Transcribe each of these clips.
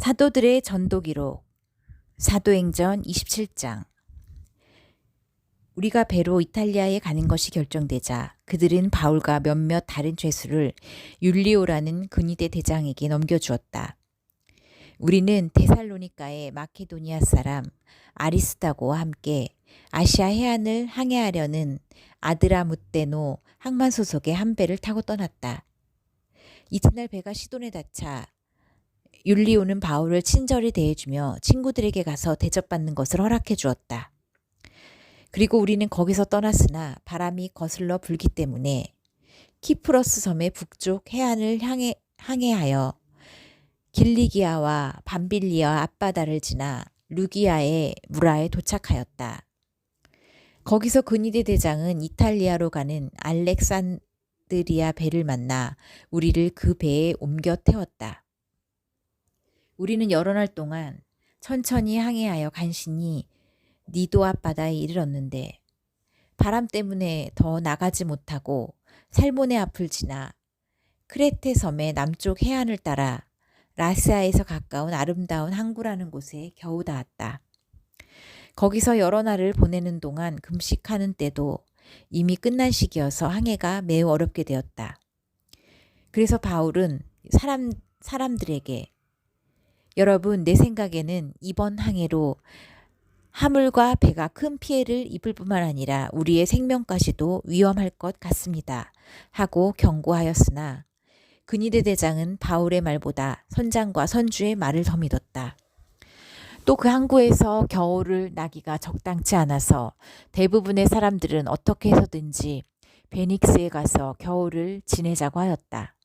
사도들의 전도기록 사도행전 27장. 우리가 배로 이탈리아에 가는 것이 결정되자 그들은 바울과 몇몇 다른 죄수를 율리오라는 근위대 대장에게 넘겨주었다. 우리는 데살로니가의 마케도니아 사람 아리스다고와 함께 아시아 해안을 항해하려는 아드라무떼노 항만 소속의 한 배를 타고 떠났다. 이튿날 배가 시돈에 닿자 율리오는 바울을 친절히 대해주며 친구들에게 가서 대접받는 것을 허락해 주었다. 그리고 우리는 거기서 떠났으나 바람이 거슬러 불기 때문에 키프러스 섬의 북쪽 해안을 항해하여 길리기아와 밤빌리아 앞바다를 지나 루기아의 무라에 도착하였다. 거기서 근위대 대장은 이탈리아로 가는 알렉산드리아 배를 만나 우리를 그 배에 옮겨 태웠다. 우리는 여러 날 동안 천천히 항해하여 간신히 니도 앞바다에 이르렀는데 바람 때문에 더 나가지 못하고 살모네 앞을 지나 크레테 섬의 남쪽 해안을 따라 라스아에서 가까운 아름다운 항구라는 곳에 겨우 닿았다. 거기서 여러 날을 보내는 동안 금식하는 때도 이미 끝난 시기여서 항해가 매우 어렵게 되었다. 그래서 바울은 사람들에게 여러분, 내 생각에는 이번 항해로 하물과 배가 큰 피해를 입을 뿐만 아니라 우리의 생명까지도 위험할 것 같습니다. 하고 경고하였으나 근위대 대장은 바울의 말보다 선장과 선주의 말을 더 믿었다. 또 그 항구에서 겨울을 나기가 적당치 않아서 대부분의 사람들은 어떻게 해서든지 베닉스에 가서 겨울을 지내자고 하였다.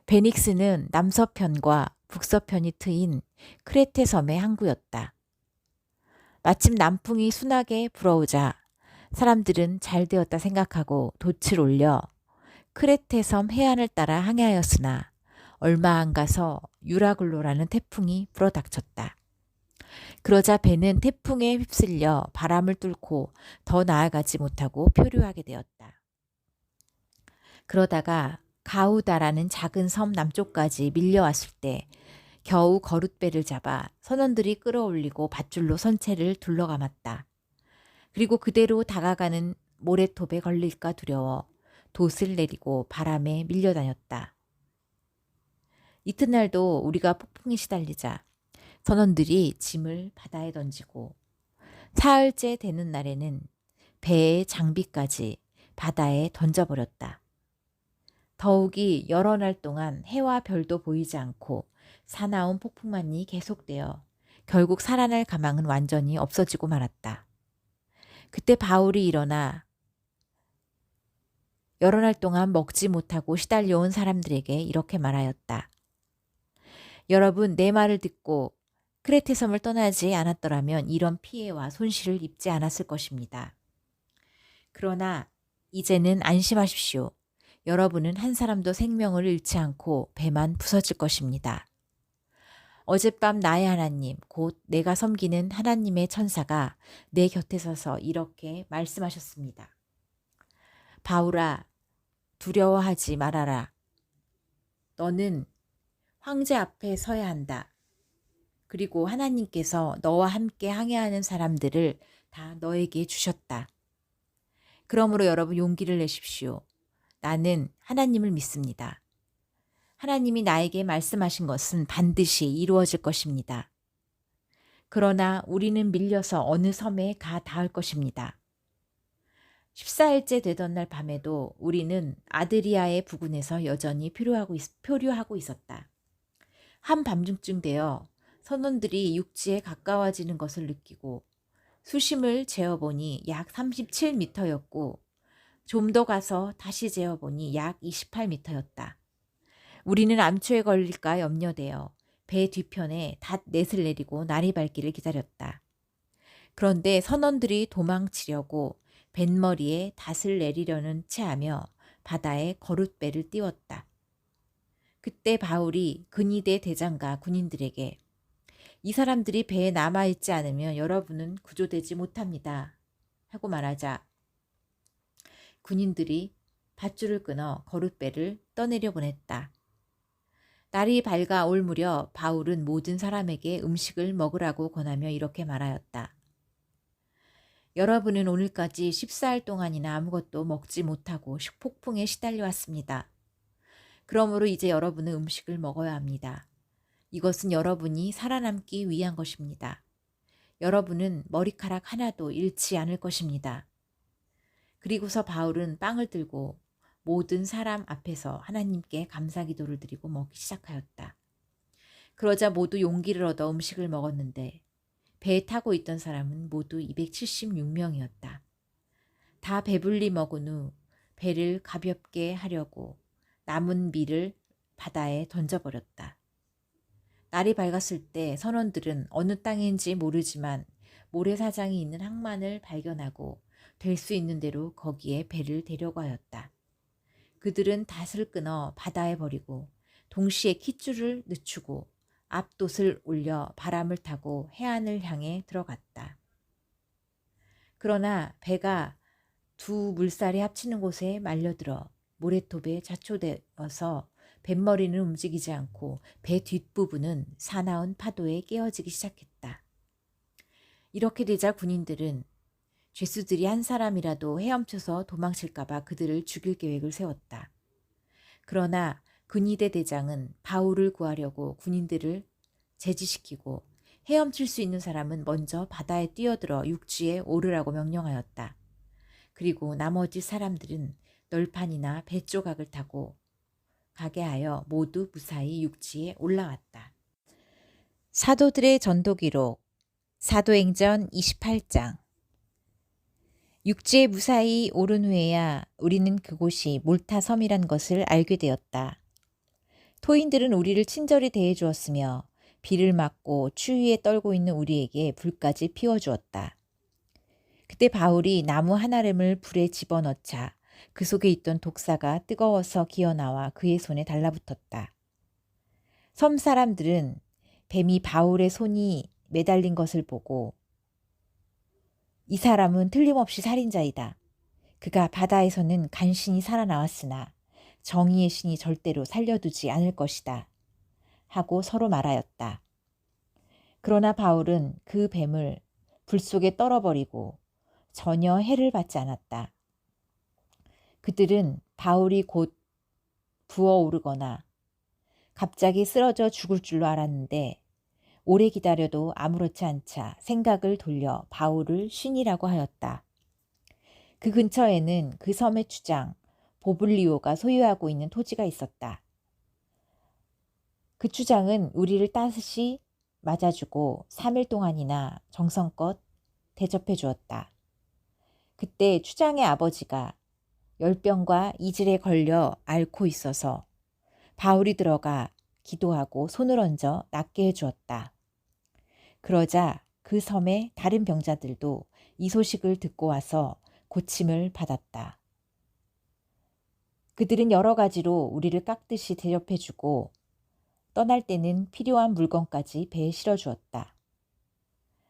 베닉스는 남서편과 북서편이 트인 크레테 섬의 항구였다. 마침 남풍이 순하게 불어오자 사람들은 잘 되었다 생각하고 돛을 올려 크레테 섬 해안을 따라 항해하였으나 얼마 안 가서 유라글로라는 태풍이 불어닥쳤다. 그러자 배는 태풍에 휩쓸려 바람을 뚫고 더 나아가지 못하고 표류하게 되었다. 그러다가 가우다라는 작은 섬 남쪽까지 밀려왔을 때 겨우 거룻배를 잡아 선원들이 끌어올리고 밧줄로 선체를 둘러감았다. 그리고 그대로 다가가는 모래톱에 걸릴까 두려워 돛을 내리고 바람에 밀려다녔다. 이튿날도 우리가 폭풍에 시달리자 선원들이 짐을 바다에 던지고 사흘째 되는 날에는 배의 장비까지 바다에 던져버렸다. 더욱이 여러 날 동안 해와 별도 보이지 않고 사나운 폭풍만이 계속되어 결국 살아날 가망은 완전히 없어지고 말았다. 그때 바울이 일어나 여러 날 동안 먹지 못하고 시달려온 사람들에게 이렇게 말하였다. 여러분, 내 말을 듣고 크레테 섬을 떠나지 않았더라면 이런 피해와 손실을 입지 않았을 것입니다. 그러나 이제는 안심하십시오. 여러분은 한 사람도 생명을 잃지 않고 배만 부서질 것입니다. 어젯밤 나의 하나님, 곧 내가 섬기는 하나님의 천사가 내 곁에 서서 이렇게 말씀하셨습니다. 바울아, 두려워하지 말아라. 너는 황제 앞에 서야 한다. 그리고 하나님께서 너와 함께 항해하는 사람들을 다 너에게 주셨다. 그러므로 여러분 용기를 내십시오. 나는 하나님을 믿습니다. 하나님이 나에게 말씀하신 것은 반드시 이루어질 것입니다. 그러나 우리는 밀려서 어느 섬에 가 닿을 것입니다. 14일째 되던 날 밤에도 우리는 아드리아의 부근에서 여전히 표류하고 있었다. 한밤중쯤 되어 선원들이 육지에 가까워지는 것을 느끼고 수심을 재어보니 약 37m였고 좀 더 가서 다시 재어보니 약 28m였다. 우리는 암초에 걸릴까 염려되어 배 뒤편에 닷넷을 내리고 날이 밝기를 기다렸다. 그런데 선원들이 도망치려고 뱃머리에 닷을 내리려는 체하며 바다에 거룻배를 띄웠다. 그때 바울이 근위대 대장과 군인들에게 이 사람들이 배에 남아있지 않으면 여러분은 구조되지 못합니다. 하고 말하자 군인들이 밧줄을 끊어 거룻배를 떠내려 보냈다. 날이 밝아 올 무렵 바울은 모든 사람에게 음식을 먹으라고 권하며 이렇게 말하였다. 여러분은 오늘까지 14일 동안이나 아무것도 먹지 못하고 폭풍에 시달려 왔습니다. 그러므로 이제 여러분은 음식을 먹어야 합니다. 이것은 여러분이 살아남기 위한 것입니다. 여러분은 머리카락 하나도 잃지 않을 것입니다. 그리고서 바울은 빵을 들고 모든 사람 앞에서 하나님께 감사기도를 드리고 먹기 시작하였다. 그러자 모두 용기를 얻어 음식을 먹었는데 배에 타고 있던 사람은 모두 276명이었다. 다 배불리 먹은 후 배를 가볍게 하려고 남은 밀을 바다에 던져버렸다. 날이 밝았을 때 선원들은 어느 땅인지 모르지만 모래사장이 있는 항만을 발견하고 될 수 있는 대로 거기에 배를 대려고 하였다. 그들은 닷을 끊어 바다에 버리고 동시에 kit줄을 늦추고 앞돛을 올려 바람을 타고 해안을 향해 들어갔다. 그러나 배가 두 물살이 합치는 곳에 말려들어 모래톱에 자초되어서 뱃머리는 움직이지 않고 배 뒷부분은 사나운 파도에 깨어지기 시작했다. 이렇게 되자 군인들은 죄수들이 한 사람이라도 헤엄쳐서 도망칠까봐 그들을 죽일 계획을 세웠다. 그러나 근위대 대장은 바울을 구하려고 군인들을 제지시키고 헤엄칠 수 있는 사람은 먼저 바다에 뛰어들어 육지에 오르라고 명령하였다. 그리고 나머지 사람들은 널판이나 배 조각을 타고 가게 하여 모두 무사히 육지에 올라왔다. 사도들의 전도기록 사도행전 28장. 육지에 무사히 오른 후에야 우리는 그곳이 몰타 섬이란 것을 알게 되었다. 토인들은 우리를 친절히 대해 주었으며 비를 맞고 추위에 떨고 있는 우리에게 불까지 피워주었다. 그때 바울이 나무 한 아름을 불에 집어넣자 그 속에 있던 독사가 뜨거워서 기어나와 그의 손에 달라붙었다. 섬 사람들은 뱀이 바울의 손이 매달린 것을 보고 이 사람은 틀림없이 살인자이다. 그가 바다에서는 간신히 살아나왔으나 정의의 신이 절대로 살려두지 않을 것이다. 하고 서로 말하였다. 그러나 바울은 그 뱀을 불 속에 떨어버리고 전혀 해를 받지 않았다. 그들은 바울이 곧 부어오르거나 갑자기 쓰러져 죽을 줄로 알았는데 오래 기다려도 아무렇지 않자 생각을 돌려 바울을 신이라고 하였다. 그 근처에는 그 섬의 주장 보블리오가 소유하고 있는 토지가 있었다. 그 주장은 우리를 따뜻이 맞아주고 3일 동안이나 정성껏 대접해 주었다. 그때 추장의 아버지가 열병과 이질에 걸려 앓고 있어서 바울이 들어가 기도하고 손을 얹어 낫게 해주었다. 그러자 그 섬의 다른 병자들도 이 소식을 듣고 와서 고침을 받았다. 그들은 여러 가지로 우리를 깎듯이 대접해주고 떠날 때는 필요한 물건까지 배에 실어주었다.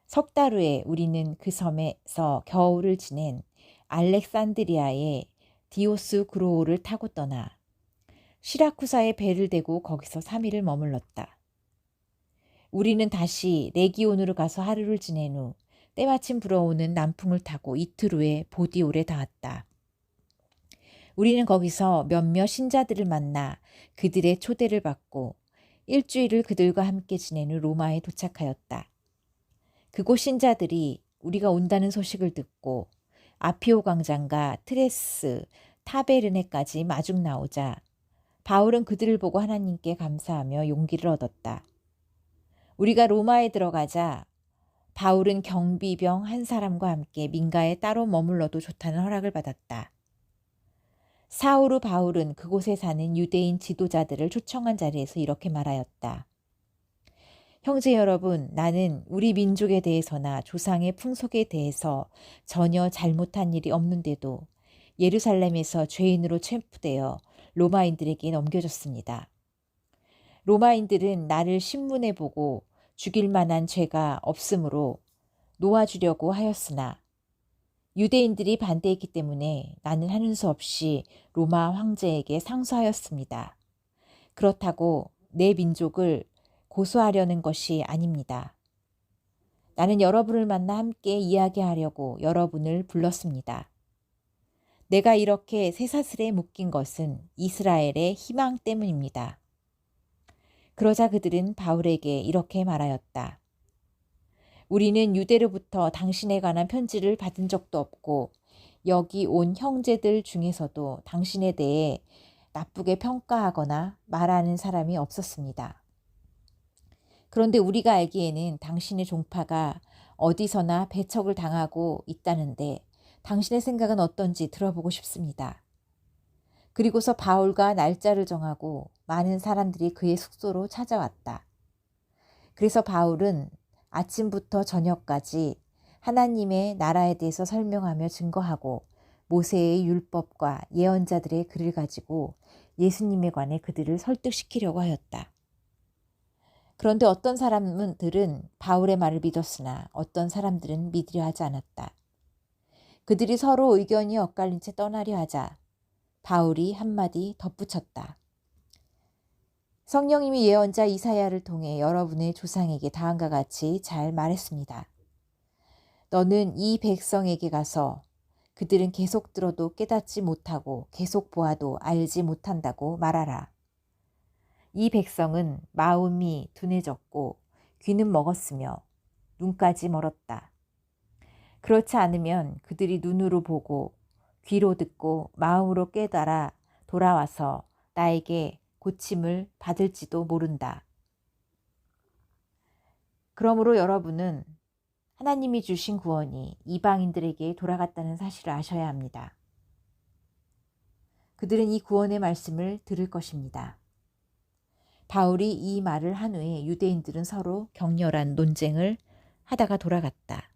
석 달 후에 우리는 그 섬에서 겨울을 지낸 알렉산드리아의 디오스 그로우를 타고 떠나 시라쿠사에 배를 대고 거기서 3일을 머물렀다. 우리는 다시 레기온으로 가서 하루를 지낸 후 때마침 불어오는 남풍을 타고 이틀 후에 보디올에 닿았다. 우리는 거기서 몇몇 신자들을 만나 그들의 초대를 받고 일주일을 그들과 함께 지낸 후 로마에 도착하였다. 그곳 신자들이 우리가 온다는 소식을 듣고 아피오 광장과 트레스, 타베르네까지 마중 나오자 바울은 그들을 보고 하나님께 감사하며 용기를 얻었다. 우리가 로마에 들어가자 바울은 경비병 한 사람과 함께 민가에 따로 머물러도 좋다는 허락을 받았다. 사흘 후 바울은 그곳에 사는 유대인 지도자들을 초청한 자리에서 이렇게 말하였다. 형제 여러분, 나는 우리 민족에 대해서나 조상의 풍속에 대해서 전혀 잘못한 일이 없는데도 예루살렘에서 죄인으로 체포되어 로마인들에게 넘겨졌습니다. 로마인들은 나를 신문에 보고 죽일 만한 죄가 없으므로 놓아주려고 하였으나 유대인들이 반대했기 때문에 나는 하는 수 없이 로마 황제에게 상소하였습니다. 그렇다고 내 민족을 고소하려는 것이 아닙니다. 나는 여러분을 만나 함께 이야기하려고 여러분을 불렀습니다. 내가 이렇게 쇠사슬에 묶인 것은 이스라엘의 희망 때문입니다. 그러자 그들은 바울에게 이렇게 말하였다. 우리는 유대로부터 당신에 관한 편지를 받은 적도 없고 여기 온 형제들 중에서도 당신에 대해 나쁘게 평가하거나 말하는 사람이 없었습니다. 그런데 우리가 알기에는 당신의 종파가 어디서나 배척을 당하고 있다는데 당신의 생각은 어떤지 들어보고 싶습니다. 그리고서 바울과 날짜를 정하고 많은 사람들이 그의 숙소로 찾아왔다. 그래서 바울은 아침부터 저녁까지 하나님의 나라에 대해서 설명하며 증거하고 모세의 율법과 예언자들의 글을 가지고 예수님에 관해 그들을 설득시키려고 하였다. 그런데 어떤 사람들은 바울의 말을 믿었으나 어떤 사람들은 믿으려 하지 않았다. 그들이 서로 의견이 엇갈린 채 떠나려 하자 바울이 한마디 덧붙였다. 성령님이 예언자 이사야를 통해 여러분의 조상에게 다음과 같이 잘 말했습니다. 너는 이 백성에게 가서 그들은 계속 들어도 깨닫지 못하고 계속 보아도 알지 못한다고 말하라. 이 백성은 마음이 둔해졌고 귀는 먹었으며 눈까지 멀었다. 그렇지 않으면 그들이 눈으로 보고 귀로 듣고 마음으로 깨달아 돌아와서 나에게 고침을 받을지도 모른다. 그러므로 여러분은 하나님이 주신 구원이 이방인들에게 돌아갔다는 사실을 아셔야 합니다. 그들은 이 구원의 말씀을 들을 것입니다. 바울이 이 말을 한 후에 유대인들은 서로 격렬한 논쟁을 하다가 돌아갔다.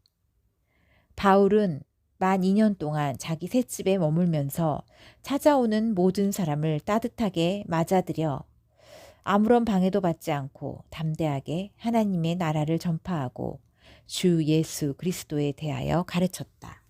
바울은 만 2년 동안 자기 셋집에 머물면서 찾아오는 모든 사람을 따뜻하게 맞아들여 아무런 방해도 받지 않고 담대하게 하나님의 나라를 전파하고 주 예수 그리스도에 대하여 가르쳤다.